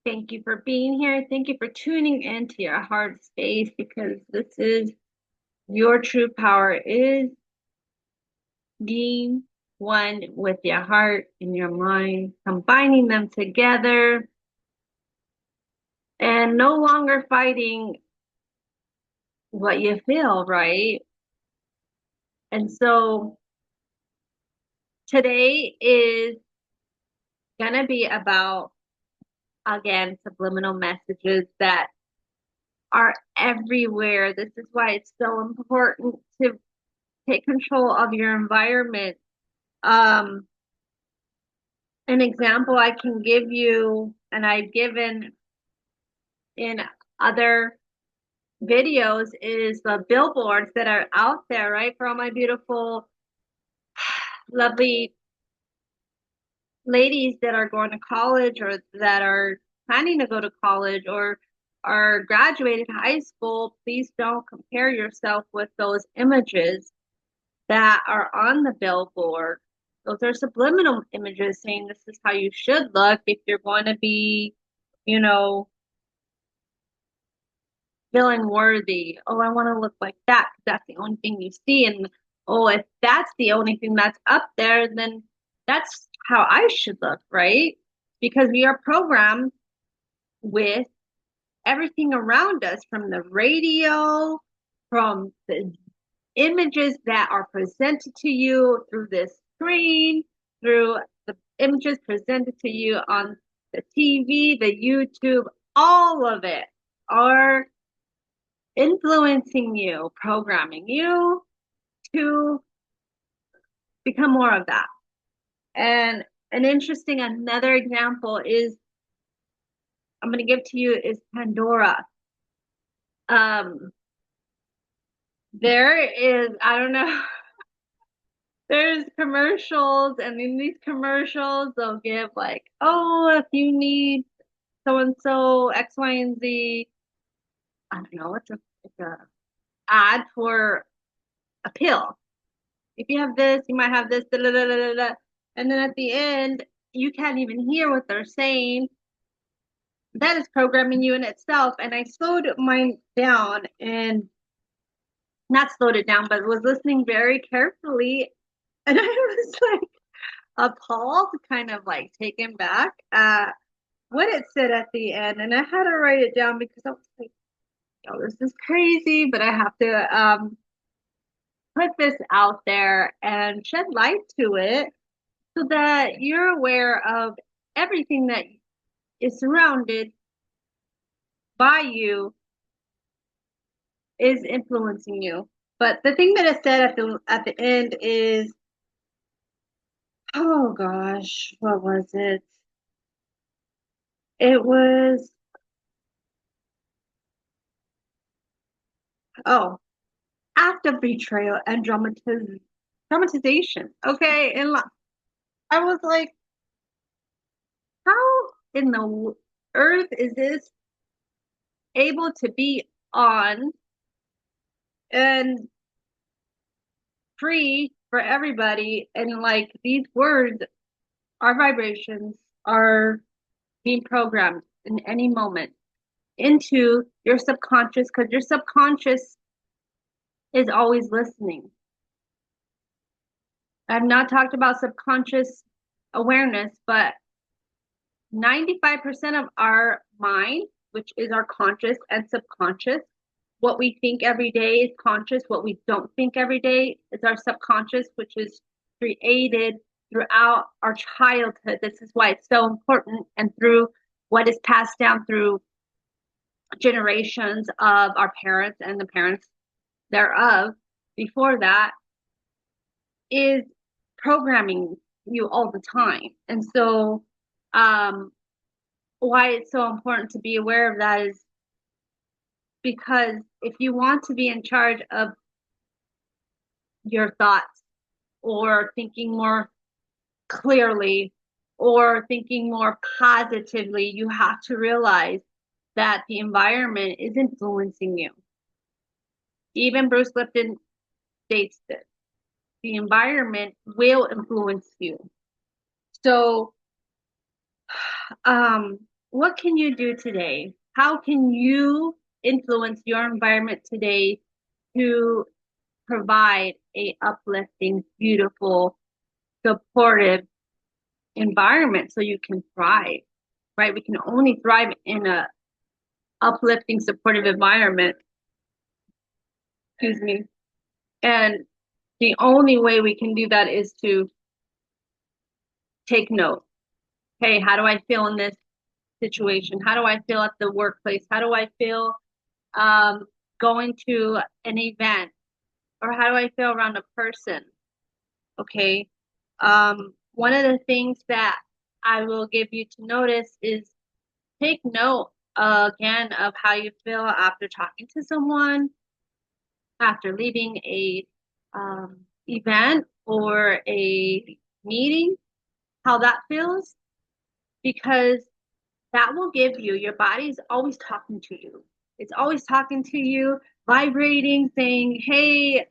Thank you for being here. Thank you for tuning into your heart space because this is your true power is being one with your heart and your mind, combining them together and no longer fighting what you feel, right? And so today is going to be about, again, subliminal messages that are everywhere. This is why it's so important to take control of your environment. Um, an example I can give you, and I've given in other videos, is the billboards that are out there, right? For all my beautiful, lovely ladies that are going to college or that are planning to go to college or are graduated high school, please don't compare yourself with those images that are on the billboard. Those are subliminal images saying this is how you should look if you're going to be, you know, feeling worthy. Oh, I want to look like that. That's the only thing you see. And oh, if that's the only thing that's up there, then that's how I should look, right? Because we are programmed with everything around us from the radio, from the images that are presented to you through this screen, through the images presented to you on the TV, the YouTube, all of it are influencing you, programming you to become more of that. And another example is I'm going to give to you is Pandora. Um, there is, I don't know, there's commercials, and in these commercials, they'll give like, oh, if you need so and so, X, Y, and Z, I don't know, it's a ad for a pill. If you have this, you might have this, da, da, da, da, da. And then at the end, you can't even hear what they're saying. That is programming you in itself. And I slowed mine down and not slowed it down, but was listening very carefully. And I was like appalled, kind of like taken back at what it said at the end. And I had to write it down because I was like, oh, this is crazy, but I have to put this out there and shed light to it so that you're aware of everything that is surrounded by you is influencing you. But the thing that is said at the end is, oh gosh, what was it? It was, oh, act of betrayal and dramatization. Okay, and I was like, how in the earth is this able to be on and free for everybody? And like these words, our vibrations are being programmed in any moment into your subconscious because your subconscious is always listening. I've not talked about subconscious awareness, but 95% of our mind, which is our conscious and subconscious, what we think every day is conscious, what we don't think every day is our subconscious, which is created throughout our childhood. This is why it's so important, and through what is passed down through generations of our parents and the parents thereof before that is programming you all the time. And so, why it's so important to be aware of that is because if you want to be in charge of your thoughts or thinking more clearly or thinking more positively, you have to realize that the environment is influencing you. Even Bruce Lipton states this. The environment will influence you. So, what can you do today? How can you influence your environment today to provide a uplifting, beautiful, supportive environment so you can thrive, right? We can only thrive in a uplifting, supportive environment. Excuse me. And the only way we can do that is to take note. Hey, how do I feel in this situation? How do I feel at the workplace? How do I feel um, going to an event? Or how do I feel around a person? Okay. One of the things that I will give you to notice is take note again of how you feel after talking to someone, after leaving a event or a meeting, how that feels, because that will give you, your body's always talking to you. It's always talking to you, vibrating, saying, hey,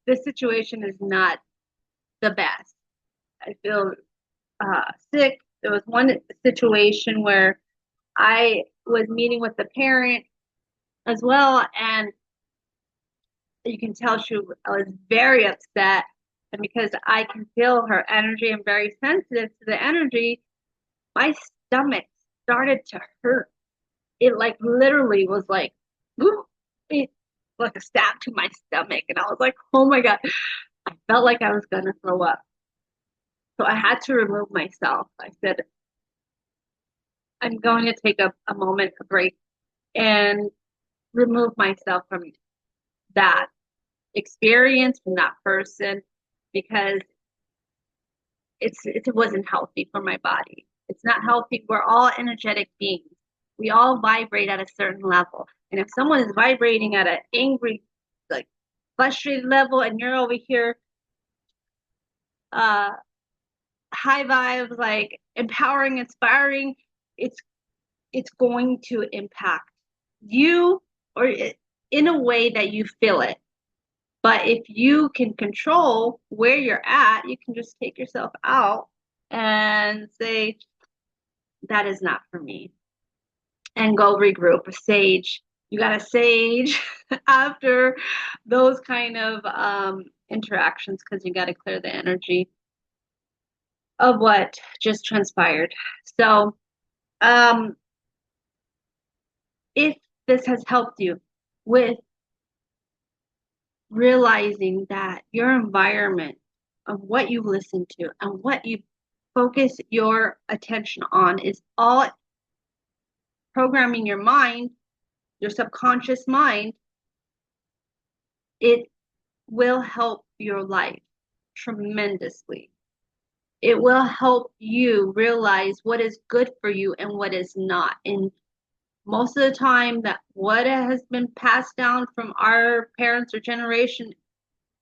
this situation is not the best. I feel sick. There was one situation where I was meeting with the parent as well, and you can tell she was very upset. And because I can feel her energy, I'm very sensitive to the energy, my stomach started to hurt. It like literally was like, whoop, it like a stab to my stomach. And I was like, oh my God, I felt like I was gonna throw up. So I had to remove myself. I said, I'm going to take a moment, a break, and remove myself from that experience, from that person, because it wasn't healthy for my body. It's not healthy. We're all energetic beings. We all vibrate at a certain level. And if someone is vibrating at an angry, like frustrated level, and you're over here uh high vibes, like empowering, inspiring, it's it's going to impact you or in a way that you feel it. But if you can control where you're at, you can just take yourself out and say, that is not for me. And go regroup, sage. You got to sage after those kind of interactions because you got to clear the energy of what just transpired. So, um, if this has helped you with realizing that your environment of what you listen to and what you focus your attention on is all programming your mind, your subconscious mind, it will help your life tremendously. It will help you realize what is good for you and what is not. And most of the time that what has been passed down from our parents or generation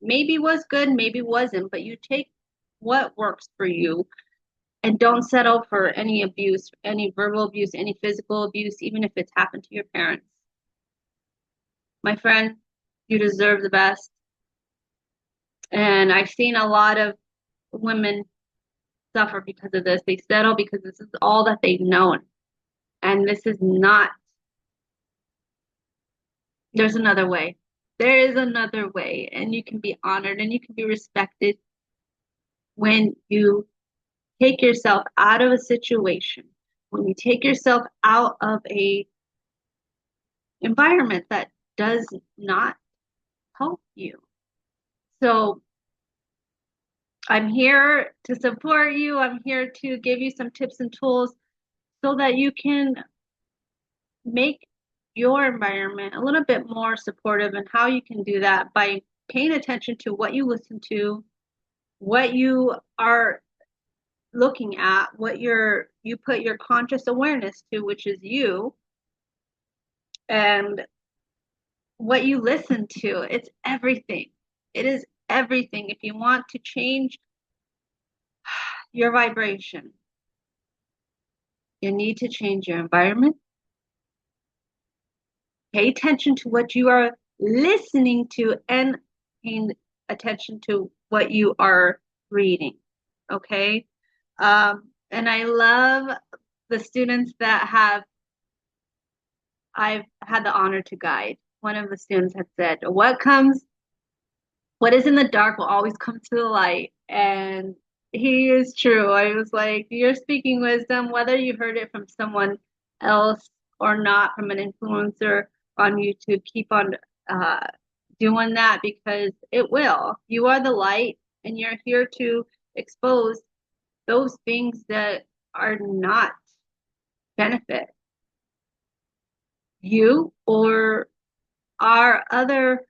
maybe was good, maybe wasn't, but you take what works for you and don't settle for any abuse, any verbal abuse, any physical abuse, even if it's happened to your parents. My friend, you deserve the best. And I've seen a lot of women suffer because of this. They settle because this is all that they've known. And this is not, there's another way. There is another way, and you can be honored and you can be respected when you take yourself out of a situation, when you take yourself out of a environment that does not help you. So I'm here to support you. I'm here to give you some tips and tools so that you can make your environment a little bit more supportive, and how you can do that by paying attention to what you listen to, what you are looking at, what you put your conscious awareness to, which is you, and what you listen to. It's everything. It is everything. If you want to change your vibration, you need to change your environment. Pay attention to what you are listening to and paying attention to what you are reading. Okay. And I love the students that I've had the honor to guide, one of the students had said, what is in the dark will always come to the light. And he is true. I was like, you're speaking wisdom, whether you heard it from someone else or not, from an influencer on YouTube. Keep on uh, doing that because it will. You are the light, and you're here to expose those things that are not benefit you or our other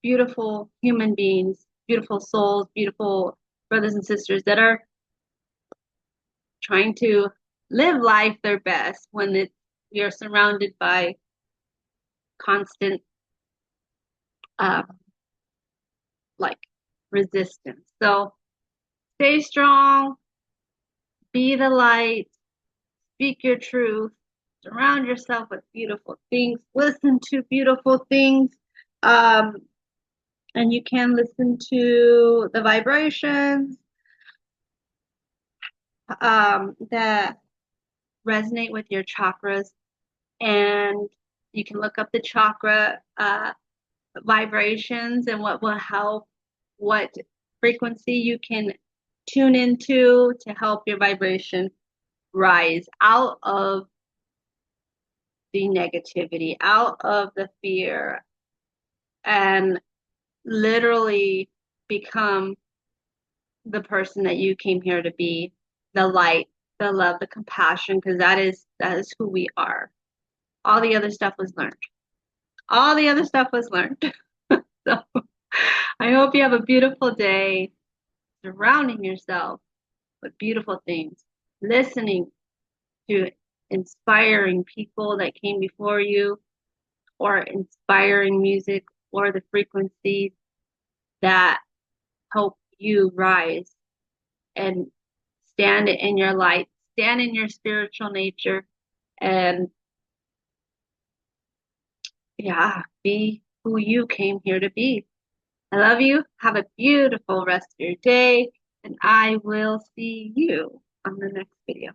beautiful human beings, beautiful souls, beautiful brothers and sisters that are trying to live life their best when you're surrounded by constant uh, like resistance. So stay strong, be the light, speak your truth, surround yourself with beautiful things, listen to beautiful things. Um, and you can listen to the vibrations that resonate with your chakras, and you can look up the chakra vibrations and what will help, what frequency you can tune into to help your vibration rise out of the negativity, out of the fear, and literally become the person that you came here to be, the light, the love, the compassion, because that is who we are. All the other stuff was learned. All the other stuff was learned. So I hope you have a beautiful day surrounding yourself with beautiful things, listening to inspiring people that came before you, or inspiring music, or the frequencies that help you rise and stand in your light, stand in your spiritual nature, and yeah, be who you came here to be. I love you. Have a beautiful rest of your day, and I will see you on the next video.